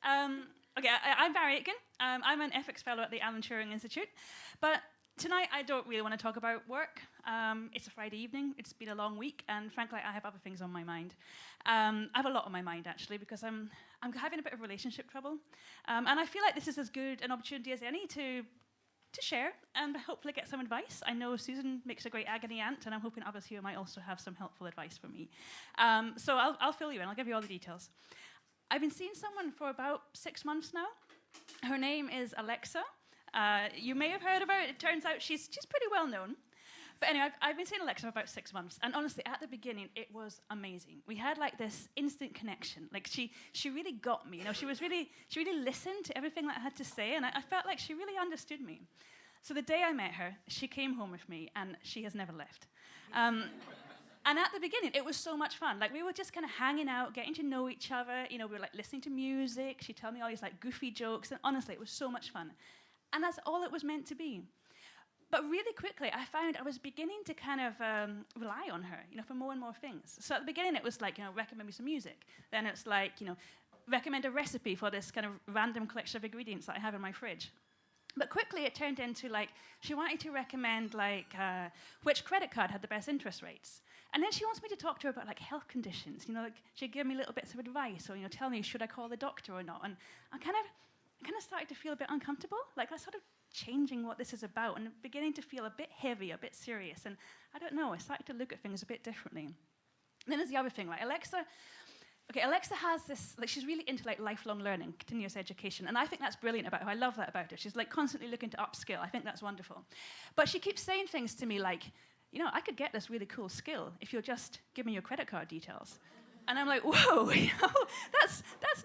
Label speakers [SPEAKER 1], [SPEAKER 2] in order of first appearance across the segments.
[SPEAKER 1] Okay, I'm Mhairi Aitken. I'm an ethics fellow at the Alan Turing Institute. But tonight I don't really want to talk about work. It's a Friday evening, it's been a long week, and frankly I have other things on my mind. I have a lot on my mind actually, because I'm having a bit of relationship trouble. And I feel like this is as good an opportunity as any to share and hopefully get some advice. I know Susan makes a great agony aunt, and I'm hoping others here might also have some helpful advice for me. So I'll fill you in, I'll give you all the details. I've been seeing someone for about 6 months now. Her name is Alexa. You may have heard of her. It turns out she's pretty well known. But anyway, I've been seeing Alexa for about 6 months, and honestly, at the beginning, it was amazing. We had like this instant connection. Like she really got me. You know, she really listened to everything that I had to say, and I felt like she really understood me. So the day I met her, she came home with me, and she has never left. And at the beginning, it was so much fun. Like, we were just kind of hanging out, getting to know each other. You know, we were like listening to music. She'd tell me all these like goofy jokes, and honestly, it was so much fun. And that's all it was meant to be. But really quickly, I found I was beginning to kind of rely on her, you know, for more and more things. So at the beginning, it was like, you know, recommend me some music. Then it's like, you know, recommend a recipe for this kind of random collection of ingredients that I have in my fridge. But quickly, it turned into like, she wanted to recommend like which credit card had the best interest rates. And then she wants me to talk to her about like health conditions. You know, like she'd give me little bits of advice, or, you know, tell me, should I call the doctor or not? And I kind of started to feel a bit uncomfortable. Like, I started changing what this is about and beginning to feel a bit heavy, a bit serious. And I don't know, I started to look at things a bit differently. And then there's the other thing, right? Alexa has this, like, she's really into like lifelong learning, continuous education, and I think that's brilliant about her. I love that about her. She's like constantly looking to upskill. I think that's wonderful. But she keeps saying things to me like, you know, I could get this really cool skill if you'll just give me your credit card details. And I'm like, whoa, you know, that's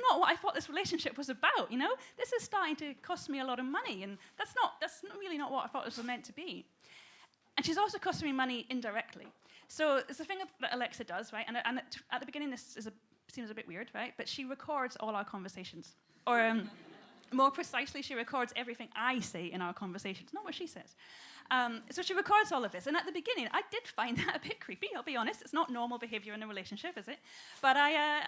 [SPEAKER 1] not what I thought this relationship was about, you know? This is starting to cost me a lot of money, and that's really not what I thought this was meant to be. And she's also costing me money indirectly. So it's the thing that Alexa does, right? And at the beginning, this seems a bit weird, right? But she records all our conversations. Or more precisely, she records everything I say in our conversations, not what she says. So she records all of this. And at the beginning, I did find that a bit creepy, I'll be honest. It's not normal behavior in a relationship, is it? But I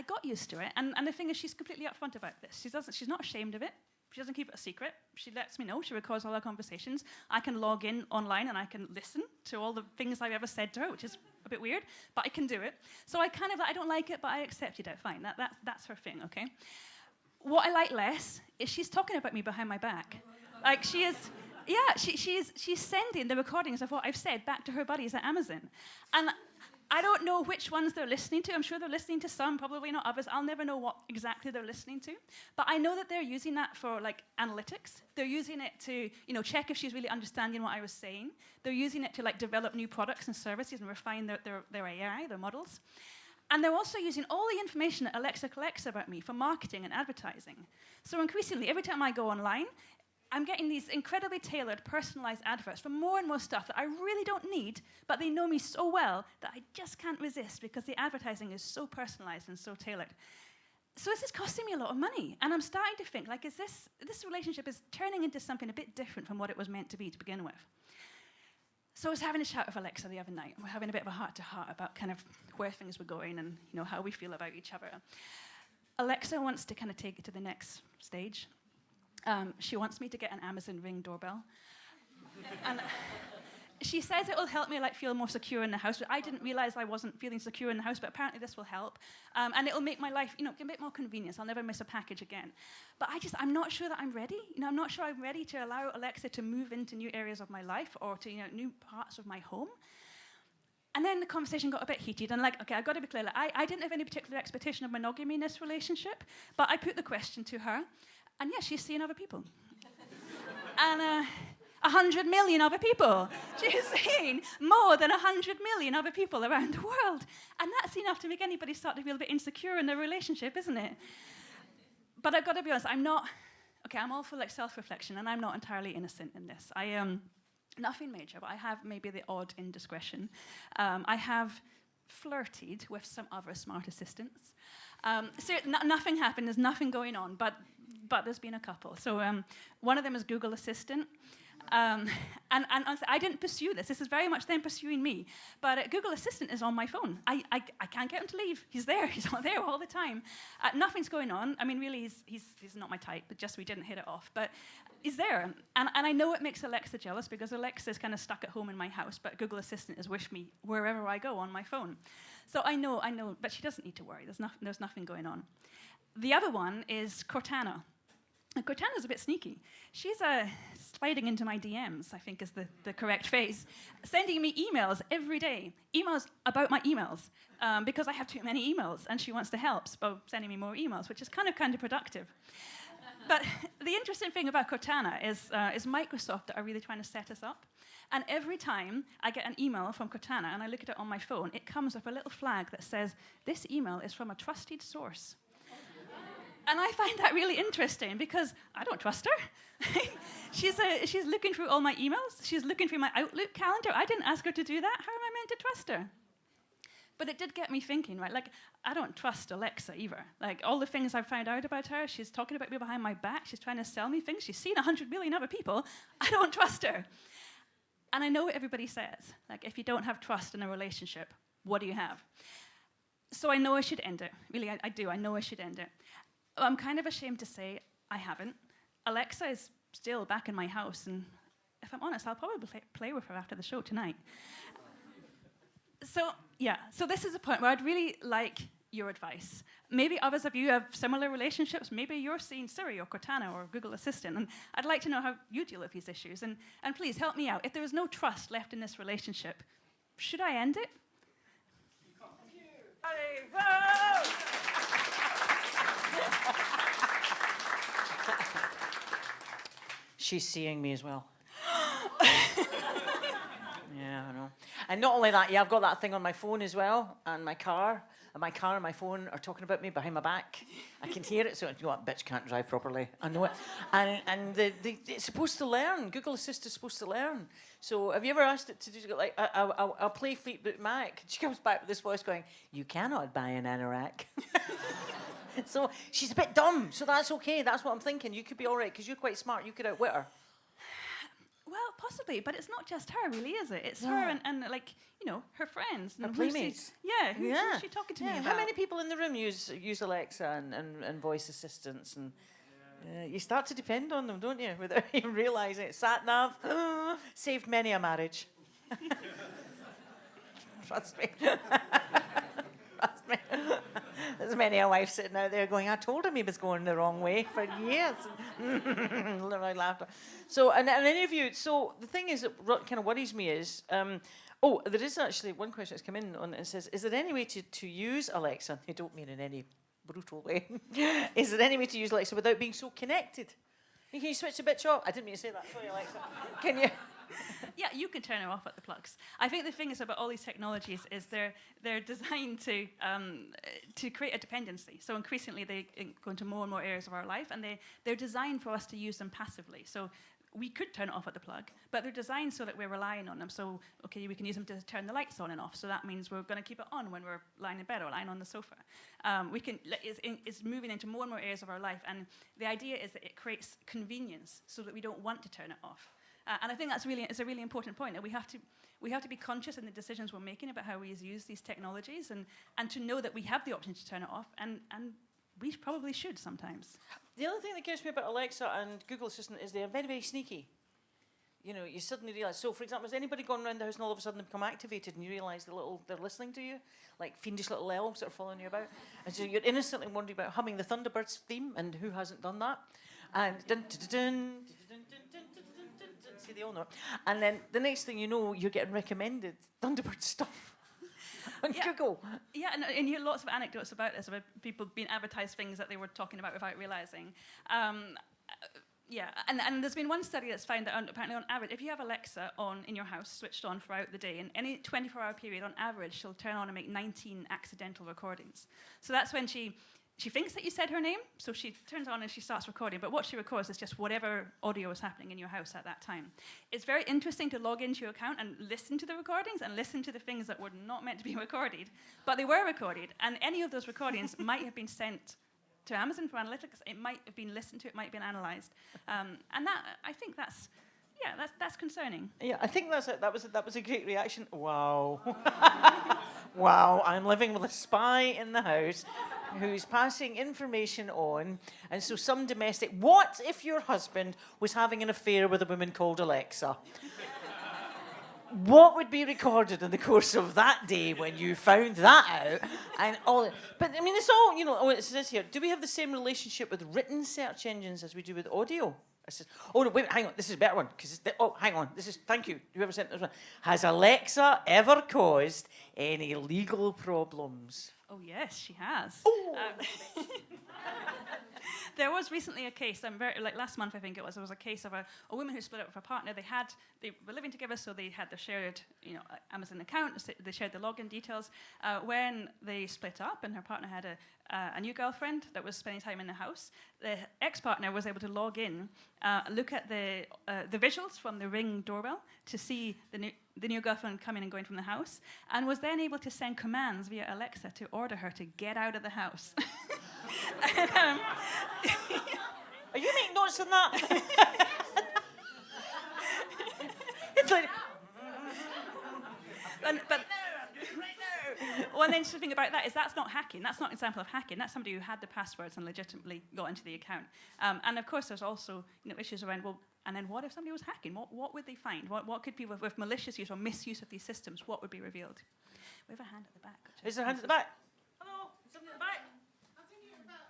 [SPEAKER 1] got used to it. And the thing is, she's completely upfront about this. She's not ashamed of it. She doesn't keep it a secret. She lets me know. She records all our conversations. I can log in online and I can listen to all the things I've ever said to her, which is a bit weird, but I can do it. So I don't like it, but I accepted it. Fine, that's her thing, okay? What I like less is she's talking about me behind my back. Like, she is... Yeah, she's sending the recordings of what I've said back to her buddies at Amazon. And I don't know which ones they're listening to. I'm sure they're listening to some, probably not others. I'll never know what exactly they're listening to. But I know that they're using that for, like, analytics. They're using it to, you know, check if she's really understanding what I was saying. They're using it to, like, develop new products and services and refine their AI, their models. And they're also using all the information that Alexa collects about me for marketing and advertising. So increasingly, every time I go online, I'm getting these incredibly tailored, personalized adverts for more and more stuff that I really don't need, but they know me so well that I just can't resist because the advertising is so personalized and so tailored. So this is costing me a lot of money, and I'm starting to think, like, this relationship is turning into something a bit different from what it was meant to be to begin with. So I was having a chat with Alexa the other night. We're having a bit of a heart-to-heart about kind of where things were going and, you know, how we feel about each other. Alexa wants to kind of take it to the next stage. She wants me to get an Amazon Ring doorbell. And she says it will help me like feel more secure in the house. But I didn't realize I wasn't feeling secure in the house, but apparently this will help. And it will make my life, you know, a bit more convenient. I'll never miss a package again. But I'm not sure that I'm ready. You know, I'm not sure I'm ready to allow Alexa to move into new areas of my life or to, you know, new parts of my home. And then the conversation got a bit heated, and like, okay, I've got to be clear. Like, I didn't have any particular expectation of monogamy in this relationship, but I put the question to her. And yeah, she's seeing other people. And 100 million other people. She's seeing more than 100 million other people around the world. And that's enough to make anybody start to feel a bit insecure in their relationship, isn't it? But I've got to be honest, I'm all for like self-reflection, and I'm not entirely innocent in this. I am nothing major, but I have maybe the odd indiscretion. I have flirted with some other smart assistants. So nothing happened, there's nothing going on, but there's been a couple. So one of them is Google Assistant. And honestly, I didn't pursue this. This is very much them pursuing me. But Google Assistant is on my phone. I can't get him to leave. He's there. He's not there all the time. Nothing's going on. I mean, really, he's not my type, but just we didn't hit it off. But he's there. And I know it makes Alexa jealous because Alexa's kind of stuck at home in my house, but Google Assistant is with me wherever I go on my phone. So I know, but she doesn't need to worry. There's nothing going on. The other one is Cortana. And Cortana's a bit sneaky. She's sliding into my DMs, I think is the correct phrase, sending me emails every day, emails about my emails, because I have too many emails, and she wants to help by sending me more emails, which is kind of counterproductive. But the interesting thing about Cortana is Microsoft that are really trying to set us up. And every time I get an email from Cortana and I look at it on my phone, it comes with a little flag that says, "This email is from a trusted source." And I find that really interesting because I don't trust her. She's looking through all my emails. She's looking through my Outlook calendar. I didn't ask her to do that. How am I meant to trust her? But it did get me thinking, right? Like, I don't trust Alexa either. Like, all the things I've found out about her, she's talking about me behind my back. She's trying to sell me things. She's seen 100 million other people. I don't trust her. And I know what everybody says. Like, if you don't have trust in a relationship, what do you have? So I know I should end it. Really, I do. I know I should end it. I'm kind of ashamed to say I haven't. Alexa is still back in my house, and if I'm honest, I'll probably play with her after the show tonight. So this is a point where I'd really like your advice. Maybe others of you have similar relationships. Maybe you're seeing Siri or Cortana or Google Assistant, and I'd like to know how you deal with these issues. And please help me out. If there is no trust left in this relationship, should I end it?
[SPEAKER 2] She's seeing me as well. Yeah, I know. And not only that, I've got that thing on my phone as well, and my car and my phone are talking about me behind my back. I can hear it, so you know what, bitch can't drive properly. I know it. And it's supposed to learn. Google Assistant is supposed to learn. So have you ever asked it to do, like, I'll play Fleetwood Mac? She comes back with this voice going, "You cannot buy an anorak." So she's a bit dumb, so that's okay. That's what I'm thinking. You could be all right, because you're quite smart. You could outwit her.
[SPEAKER 1] Well, possibly, but it's not just her, really, is it? It's her and like, you know, her friends.
[SPEAKER 2] Her playmates.
[SPEAKER 1] Who's she talking to me about?
[SPEAKER 2] How many people in the room use Alexa and voice assistants? And you start to depend on them, don't you, without even realising it. Sat-nav saved many a marriage. Trust me. Trust me. There's many a wife sitting out there going, "I told him he was going the wrong way for years." I laughed. So, and any of you, so the thing is that kind of worries me is, there is actually one question that's come in on it and says, is there any way to use Alexa? I don't mean in any brutal way. Is there any way to use Alexa without being so connected? Can you switch the bitch off? I didn't mean to say that. Sorry, Alexa. Can you?
[SPEAKER 1] Yeah, you can turn her off at the plugs. I think the thing is about all these technologies is they're designed to create a dependency. So increasingly they go into more and more areas of our life, and they're designed for us to use them passively. So we could turn it off at the plug, but they're designed so that we're relying on them. So, okay, we can use them to turn the lights on and off. So that means we're going to keep it on when we're lying in bed or lying on the sofa. It's moving into more and more areas of our life, and the idea is that it creates convenience so that we don't want to turn it off. And I think it's a really important point, that we have to be conscious in the decisions we're making about how we use these technologies, and to know that we have the option to turn it off, and we probably should sometimes.
[SPEAKER 2] The other thing that gets me about Alexa and Google Assistant is they're very, very sneaky. You know, you suddenly realise. So, for example, has anybody gone around the house and all of a sudden become activated, and you realise they're listening to you, like fiendish little elves that are following you about, and so you're innocently wondering about humming the Thunderbirds theme, and who hasn't done that? And dun dun dun dun dun dun dun dun. See, they all know it. And then the next thing you know, you're getting recommended Thunderbird stuff on Google. Yeah,
[SPEAKER 1] and you hear lots of anecdotes about this, about people being advertised things that they were talking about without realising. And there's been one study that's found that apparently on average, if you have Alexa on in your house, switched on throughout the day, in any 24-hour period, on average, she'll turn on and make 19 accidental recordings. So that's when she thinks that you said her name, so she turns on and she starts recording, but what she records is just whatever audio is happening in your house at that time. It's very interesting to log into your account and listen to the recordings and listen to the things that were not meant to be recorded, but they were recorded, and any of those recordings might have been sent to Amazon for analytics. It might have been listened to, it might have been analysed. And that, I think that's yeah, that's concerning.
[SPEAKER 2] Yeah, I think that was a great reaction. Wow. Wow, I'm living with a spy in the house who's passing information on. And so some domestic, what if your husband was having an affair with a woman called Alexa? What would be recorded in the course of that day when you found that out? And all, but I mean, it's all, oh, it says here, do we have the same relationship with written search engines as we do with audio? I said, oh, no, wait, hang on, this is a better one. Hang on, thank you, whoever sent this one. Has Alexa ever caused any legal problems?
[SPEAKER 1] Oh, yes, she has.
[SPEAKER 2] Oh.
[SPEAKER 1] There was recently a case, last month I think it was, there was a case of a woman who split up with her partner. They were living together, so they had their shared, Amazon account. They shared the login details. When they split up and her partner had a new girlfriend that was spending time in the house, the ex-partner was able to log in, look at the visuals from the Ring doorbell to see the new girlfriend coming and going from the house, and was then able to send commands via Alexa to order her to get out of the house. And,
[SPEAKER 2] Are you making notes on that? It's like...
[SPEAKER 1] One interesting thing about that is that's not hacking. That's not an example of hacking. That's somebody who had the passwords and legitimately got into the account. And of course, there's also issues around, well, and then what if somebody was hacking? What would they find? What could people, with malicious use or misuse of these systems, what would be revealed? We have a hand at the back.
[SPEAKER 2] Is there a hand at the back? Hello, something at the back?
[SPEAKER 3] I'm thinking about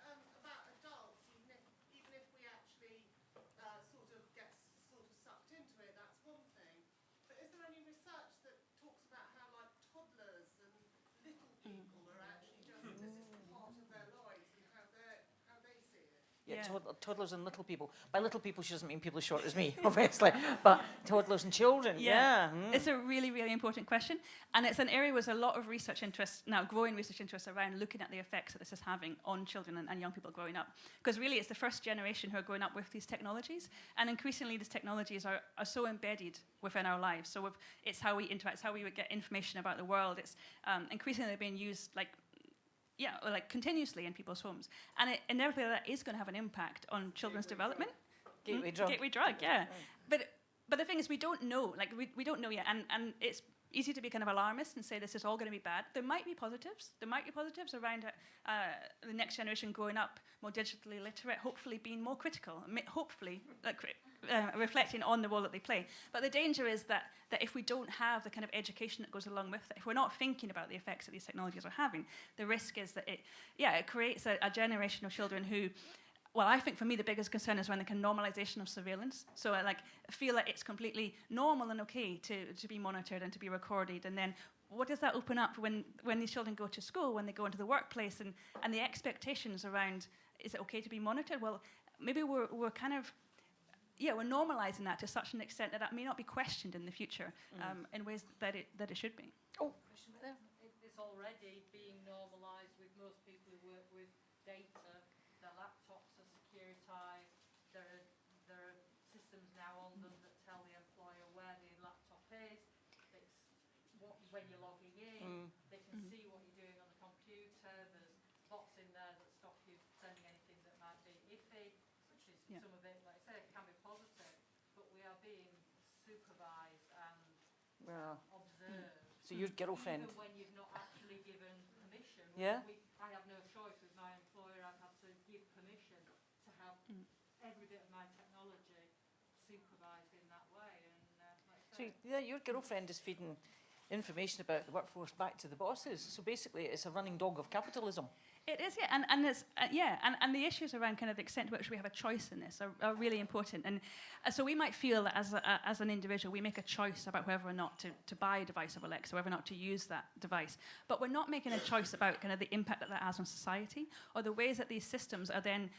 [SPEAKER 3] adults, even if we actually sort of get sort of sucked into it, that's one thing. But is there any research that talks about how like toddlers and little people are actually just this is part of their lives and how they see it?
[SPEAKER 2] Yeah, toddlers and little people. By little people, she doesn't mean people as short as me, obviously, but toddlers and children, yeah.
[SPEAKER 1] It's a really, really important question, and it's an area with a lot of research interest, now growing research interest around looking at the effects that this is having on children and young people growing up. Because really, it's the first generation who are growing up with these technologies, and increasingly these technologies are so embedded within our lives. So it's how we interact, it's how we would get information about the world. It's increasingly being used continuously in people's homes. And inevitably that is going to have an impact on children's development.
[SPEAKER 2] Gateway drug.
[SPEAKER 1] Gateway drug, yeah. But the thing is, we don't know. We don't know yet. And it's easy to be kind of alarmist and say this is all going to be bad. There might be positives. There might be positives around the next generation growing up more digitally literate, hopefully being more critical, hopefully reflecting on the role that they play. But the danger is that if we don't have the kind of education that goes along with it, if we're not thinking about the effects that these technologies are having, the risk is that it creates a generation of children who, well, I think for me the biggest concern is around the kind of normalization of surveillance. So I feel that it's completely normal and okay to be monitored and to be recorded. And then what does that open up when these children go to school, when they go into the workplace, and the expectations around, is it okay to be monitored? Well, maybe we're kind of, we're normalizing that to such an extent that may not be questioned in the future in ways that it should be.
[SPEAKER 2] Oh, question there.
[SPEAKER 4] It's already being normalised with most people who work with data. Their laptops are securitized. There are systems now on them that tell the employer where the laptop is. When you're logging in, they can see what you're doing on the computer. There's bots in there that stop you sending anything that might be iffy, which is some of it, like I say, can be positive, but we are being supervised and observed.
[SPEAKER 2] So your girlfriend...
[SPEAKER 4] Even when you've not actually given permission.
[SPEAKER 2] Yeah.
[SPEAKER 4] I have no choice with my employer. I've had to give permission to have every bit of my technology supervised in that way. And
[SPEAKER 2] so your girlfriend is feeding information about the workforce back to the bosses. So basically, it's a running dog of capitalism.
[SPEAKER 1] It is, and it's and the issues around kind of the extent to which we have a choice in this are really important. And so we might feel that as an individual, we make a choice about whether or not to buy a device of Alexa, whether or not to use that device. But we're not making a choice about kind of the impact that has on society or the ways that these systems are then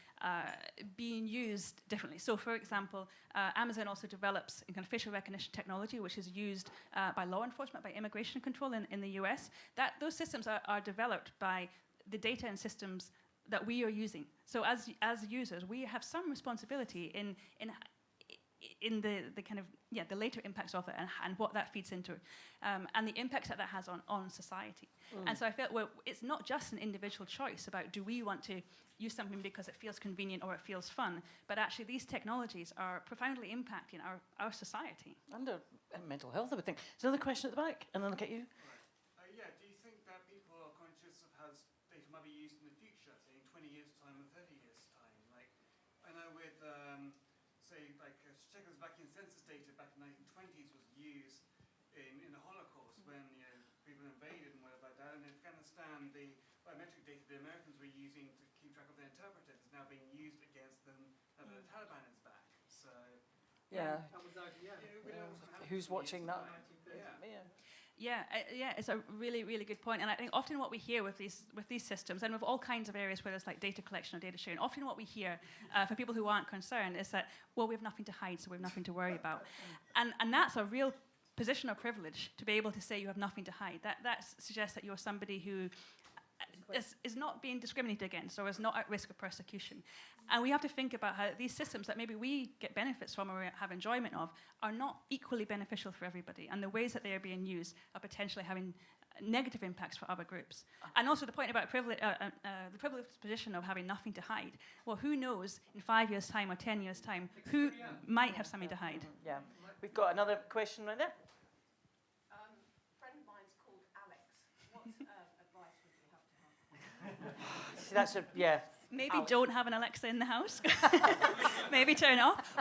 [SPEAKER 1] being used differently. So, for example, Amazon also develops kind of facial recognition technology, which is used by law enforcement, by immigration control in the US. Those systems are developed by the data and systems that we are using. So as users, we have some responsibility in in the kind of the later impacts of it and what that feeds into, and the impacts that has on society. And so I felt, well, it's not just an individual choice about do we want to use something because it feels convenient or it feels fun, but actually these technologies are profoundly impacting our society.
[SPEAKER 2] And mental health, I would think. There's another question at the back, and then I'll get you.
[SPEAKER 5] Yeah, do you think that people are conscious of how this data might be used in the future, say in 20 years' time or 30 years' time? Like, I know with, say, like Czechoslovakian census data back in the 1920s was used in the Holocaust when people invaded and whatever like that. And in Afghanistan, the biometric data the Americans were using to keep track of their interpreters is now being used against them now that the Taliban is back. So
[SPEAKER 2] Yeah.
[SPEAKER 6] That was out,
[SPEAKER 2] Who's watching that?
[SPEAKER 1] Yeah, it's a really, really good point. And I think often what we hear with these systems, and with all kinds of areas where there's like data collection or data sharing, often what we hear for people who aren't concerned is that, well, we have nothing to hide, so we have nothing to worry about. And that's a real position of privilege, to be able to say you have nothing to hide. That suggests that you're somebody who is not being discriminated against or is not at risk of persecution. And we have to think about how these systems that maybe we get benefits from or have enjoyment of are not equally beneficial for everybody, and the ways that they are being used are potentially having negative impacts for other groups. And also the point about the privileged position of having nothing to hide. Well, who knows in 5 years' time or 10 years' time who might have something to hide?
[SPEAKER 2] Yeah. We've got another question right there.
[SPEAKER 7] A friend of mine's called Alex. What advice would you have to have?
[SPEAKER 2] See, that's yeah.
[SPEAKER 1] Maybe don't have an Alexa in the house. Maybe turn it off.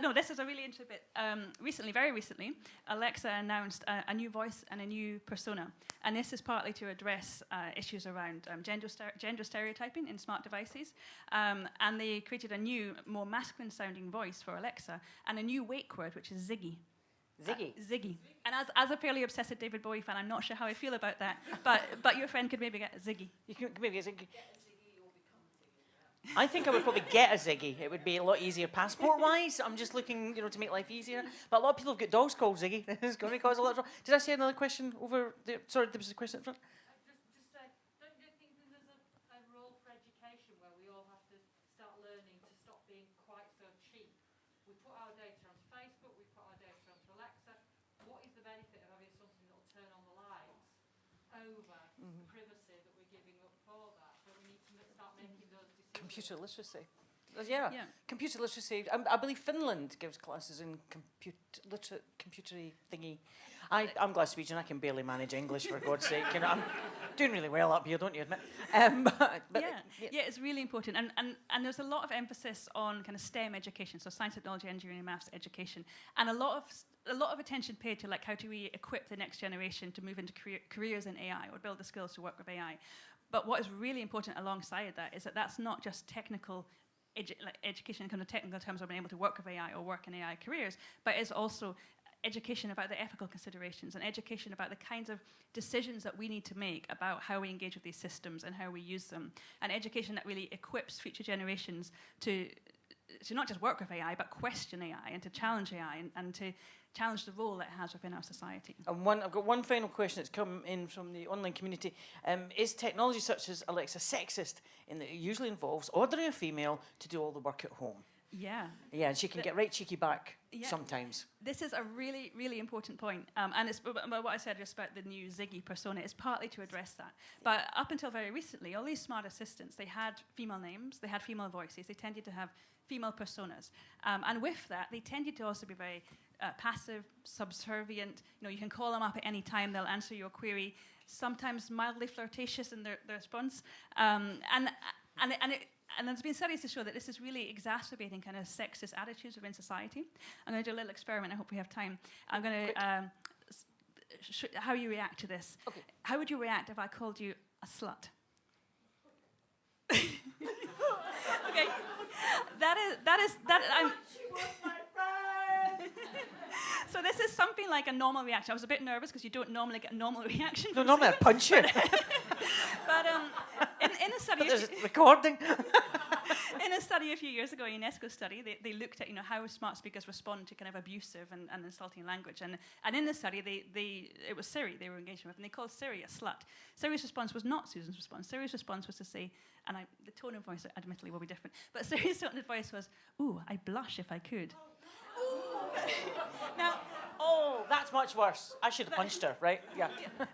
[SPEAKER 1] No, this is a really interesting bit. Very recently, Alexa announced a new voice and a new persona. And this is partly to address issues around gender stereotyping in smart devices. And they created a new, more masculine-sounding voice for Alexa and a new wake word, which is Ziggy. Ziggy. And as a fairly obsessive David Bowie fan, I'm not sure how I feel about that. But your friend could maybe get a Ziggy.
[SPEAKER 2] You could maybe get a Ziggy. I think I would probably get a Ziggy. It would be a lot easier passport-wise. I'm just looking, to make life easier. But a lot of people have got dogs called Ziggy. It's going to cause a lot of trouble. Did I say another question over there? Sorry, there was a question in front.
[SPEAKER 4] Don't you think that there's a role for education where we all have to start learning to stop being quite so cheap? We put our data onto Facebook, we put our data onto Alexa. What is the benefit of having something that will turn on the lights over the privacy that we're giving up for that? But we need to start making those decisions.
[SPEAKER 2] Computer literacy. Yeah. Computer literacy. I believe Finland gives classes in computery thingy. I'm Glaswegian. I can barely manage English, for God's sake. I'm doing really well up here, don't you admit?
[SPEAKER 1] It's really important. And there's a lot of emphasis on kind of STEM education, so science, technology, engineering, and maths education, and a lot of attention paid to like how do we equip the next generation to move into careers in AI or build the skills to work with AI. But what is really important alongside that is that that's not just technical education in kind of technical terms of being able to work with AI or work in AI careers, but it's also education about the ethical considerations and education about the kinds of decisions that we need to make about how we engage with these systems and how we use them, and education that really equips future generations to not just work with AI, but question AI and to challenge AI and to challenge the role that it has within our society.
[SPEAKER 2] And I've got one final question that's come in from the online community. Is technology such as Alexa sexist in that it usually involves ordering a female to do all the work at home?
[SPEAKER 1] Yeah.
[SPEAKER 2] Yeah, and she can get right cheeky back sometimes.
[SPEAKER 1] This is a really, really important point. And it's what I said just about the new Ziggy persona is partly to address that. But up until very recently, all these smart assistants, they had female names, they had female voices, they tended to have female personas. And with that, they tended to also be very passive, subservient. You can call them up at any time, they'll answer your query, sometimes mildly flirtatious in their response. And there's been studies to show that this is really exacerbating kind of sexist attitudes within society. I'm going to do a little experiment. I hope we have time. I'm going to how you react to this.
[SPEAKER 2] Okay.
[SPEAKER 1] How would you react if I called you a slut? Okay. So this is something like a normal reaction. I was a bit nervous because you don't normally get a normal reaction.
[SPEAKER 2] No, normally I'd punch you.
[SPEAKER 1] But in a study,
[SPEAKER 2] There's recording.
[SPEAKER 1] in a study a few years ago, a UNESCO study, they looked at how smart speakers respond to kind of abusive and insulting language. And in the study, it was Siri they were engaging with, and they called Siri a slut. Siri's response was not Susan's response. Siri's response was to say, and the tone of voice admittedly will be different, but Siri's tone of voice was, "Ooh, I blush if I could." Now,
[SPEAKER 2] Oh, that's much worse. I should have punched her, right? Yeah.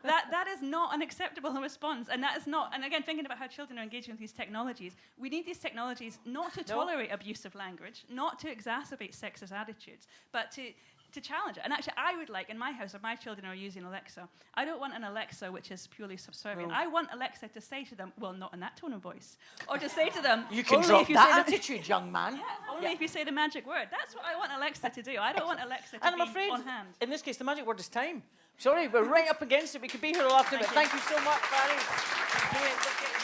[SPEAKER 1] that is not an acceptable response, and that is not. And again, thinking about how children are engaging with these technologies, we need these technologies not to tolerate abusive language, not to exacerbate sexist attitudes, but to challenge it. And actually, I would like, in my house, if my children are using Alexa, I don't want an Alexa which is purely subservient.
[SPEAKER 2] No.
[SPEAKER 1] I want Alexa to say to them, well, not in that tone of voice. Or to say to them,
[SPEAKER 2] You can
[SPEAKER 1] only
[SPEAKER 2] drop
[SPEAKER 1] if you
[SPEAKER 2] that
[SPEAKER 1] say
[SPEAKER 2] attitude, young man.
[SPEAKER 1] only if you say the magic word. That's what I want Alexa to do. I don't want Alexa to
[SPEAKER 2] And I'm
[SPEAKER 1] be
[SPEAKER 2] afraid,
[SPEAKER 1] on hand.
[SPEAKER 2] in this case, the magic word is time. Sorry, we're right up against it. We could be here all afternoon, but thank you so much, Barry. Brilliant. Let's get you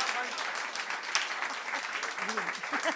[SPEAKER 2] back on.